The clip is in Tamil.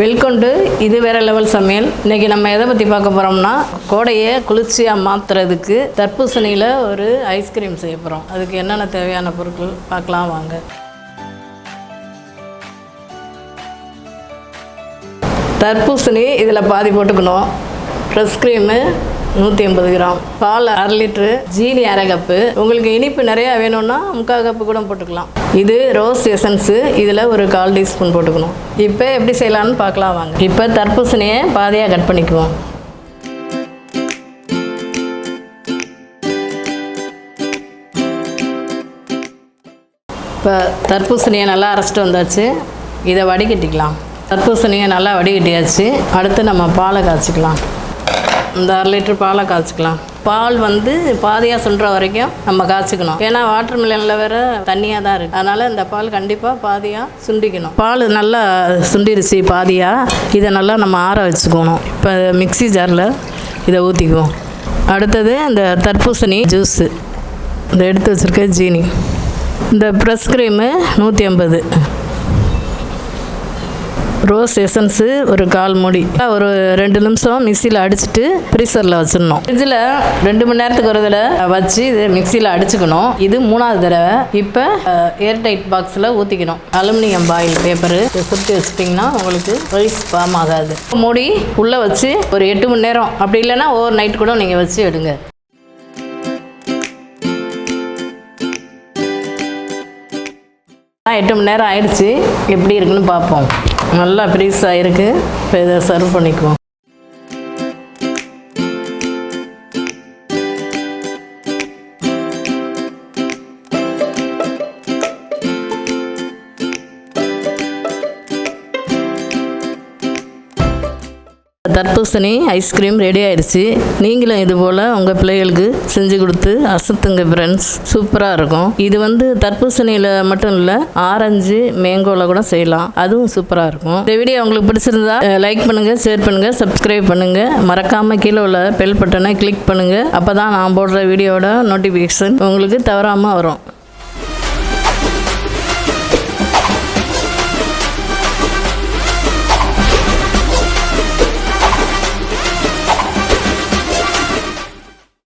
வெல்கம் டு இது வேற லெவல் சமையல். இன்றைக்கி நம்ம எதை பற்றி பார்க்க போகிறோம்னா, கோடையை குளிர்ச்சியாக மாற்றுறதுக்கு தர்பூசணியில் ஒரு ஐஸ்கிரீம் செய்ய போகிறோம். அதுக்கு என்னென்ன தேவையான பொருட்கள் பார்க்கலாம் வாங்க. தர்பூசணி இதில் பாதி போட்டுக்கணும். ஃப்ரெஷ் க்ரீமு 180 கிராம், பால் 1/2 லிட்ரு, ஜீனி 1/2 கப்பு. உங்களுக்கு இனிப்பு நிறையா வேணும்னா 3/4 கப்பு கூட போட்டுக்கலாம். இது ரோஸ் எசன்ஸு, இதில் ஒரு 1/4 டீஸ்பூன் போட்டுக்கணும். இப்போ எப்படி செய்யலான்னு பார்க்கலாம் வாங்க. இப்போ தர்பூசணியை பாதியாக கட் பண்ணிக்குவோம். இப்போ தர்பூசணியை நல்லா அரைச்சிட்டு வந்தாச்சு. இதை வடிகட்டிக்கலாம். தர்பூசணியை நல்லா வடிகட்டியாச்சு. அடுத்து நம்ம பாலை காய்ச்சிக்கலாம். இந்த 1/2 லிட்ரு பாலை காய்ச்சிக்கலாம். பால் பாதியாக சுண்டுற வரைக்கும் நம்ம காய்ச்சிக்கணும். ஏன்னா வாட்டர் மிலனில் வேறு தண்ணியாக தான் இருக்குது. அதனால் இந்த பால் கண்டிப்பாக பாதியாக சுண்டிக்கணும். பால் நல்லா சுண்டிருச்சு பாதியாக. இதை நல்லா நம்ம ஆற வச்சுக்கணும். இப்போ மிக்ஸி ஜாரில் இதை ஊற்றிக்குவோம். அடுத்தது இந்த தர்பூசணி ஜூஸு, இந்த எடுத்து வச்சுருக்க ஜீனி, இந்த ஃப்ரெஷ் க்ரீமு 180, ரோஸ் எசன்ஸு ஒரு 1/4 மூடி. ஒரு 2 நிமிஷம் மிக்சியில் அடிச்சுட்டு ஃப்ரீசரில் வச்சிடணும். ஃப்ரிட்ஜில் 2 மணி நேரத்துக்கு ஒரு தடவை வச்சு இது மிக்சியில் அடிச்சுக்கணும். இது 3ஆவது தடவை. இப்போ ஏர் டைட் பாக்ஸில் ஊற்றிக்கணும். அலுமினியம் பாயில் பேப்பரு சுற்றி வச்சுட்டிங்கன்னா உங்களுக்கு ஐஸ் ஃபார்ம் ஆகாது. மூடி உள்ளே வச்சு ஒரு 8 மணி நேரம், அப்படி இல்லைன்னா ஓவர் நைட் கூட நீங்கள் வச்சு எடுங்க. எட்டு மணி நேரம் ஆயிடுச்சு. எப்படி இருக்குன்னு பார்ப்போம். நல்லா ஃப்ரீஸ் ஆகிருக்கு. இப்போ இதை சர்வ் பண்ணிக்குவோம். தர்பூசணி ஐஸ்கிரீம் ரெடி ஆயிடுச்சு. நீங்களும் இது போல் உங்கள் பிள்ளைகளுக்கு செஞ்சு கொடுத்து அசத்துங்க ஃப்ரெண்ட்ஸ். சூப்பராக இருக்கும். இது தர்பூசணியில் மட்டும் இல்லை, ஆரஞ்சு மேங்கோவில் கூட செய்யலாம். அதுவும் சூப்பராக இருக்கும். இந்த வீடியோ உங்களுக்கு பிடிச்சிருந்தா லைக் பண்ணுங்கள், ஷேர் பண்ணுங்கள், சப்ஸ்கிரைப் பண்ணுங்கள். மறக்காமல் கீழே உள்ள பெல் பட்டனை கிளிக் பண்ணுங்கள். அப்போ தான் நான் போடுற வீடியோட நோட்டிஃபிகேஷன் உங்களுக்கு தவறாமல் வரும்.